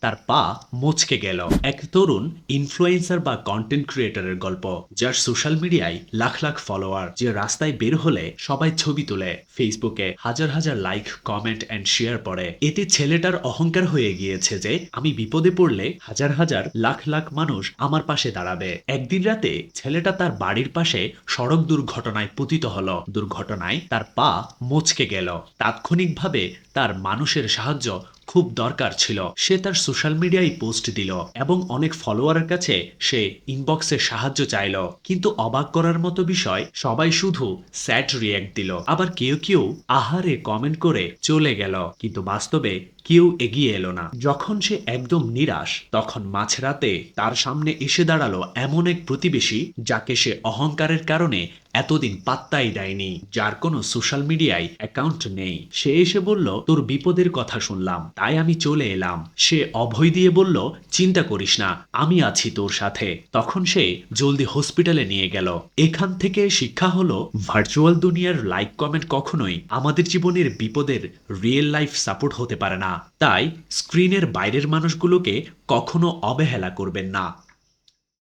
তার পা মচকে গেল। এক তরুণ ইনফ্লুয়েন্সার বা কন্টেন্ট ক্রিয়েটরের গল্প, যার সোশ্যাল মিডিয়ায় লাখ লাখ ফলোয়ার, যে রাস্তায় বের হলে সবাই ছবি তোলে, ফেসবুকে হাজার হাজার লাইক, কমেন্ট অ্যান্ড শেয়ার পড়ে। এতে ছেলেটার অহংকার হয়ে গিয়েছে যে আমি বিপদে পড়লে হাজার হাজার লাখ লাখ মানুষ আমার পাশে দাঁড়াবে। একদিন রাতে ছেলেটা তার বাড়ির পাশে সড়ক দুর্ঘটনায় পতিত হলো। দুর্ঘটনায় তার পা মচকে গেল। তাৎক্ষণিকভাবে তার মানুষের সাহায্য খুব দরকার ছিল। সে তার সোশ্যাল মিডিয়ায় পোস্ট দিল এবং অনেক ফলোয়ারের কাছে সে ইনবক্সে সাহায্য চাইল। কিন্তু অবাক করার মতো বিষয়, সবাই শুধু স্যাড রিয়্যাক্ট দিল। আবার কেউ কেউ আহারে কমেন্ট করে চলে গেল, কিন্তু বাস্তবে কেউ এগিয়ে এলো না। যখন সে একদম নিরাশ, তখন মাঝরাতে তার সামনে এসে দাঁড়ালো এমন এক প্রতিবেশী, যাকে সে অহংকারের কারণে এতদিন পাত্তাই দেয়নি, যার কোনো সোশ্যাল মিডিয়ায় অ্যাকাউন্ট নেই। সে এসে বলল, তোর বিপদের কথা শুনলাম, তাই আমি চলে এলাম। সে অভয় দিয়ে বলল, চিন্তা করিস না, আমি আছি তোর সাথে। তখন সে জলদি হসপিটালে নিয়ে গেল। এখান থেকে শিক্ষা হলো, ভার্চুয়াল দুনিয়ার লাইক কমেন্ট কখনোই আমাদের জীবনের বিপদের রিয়েল লাইফ সাপোর্ট হতে পারে না। তাই স্ক্রিনের বাইরের মানুষগুলোকে কখনো অবহেলা করবেন না।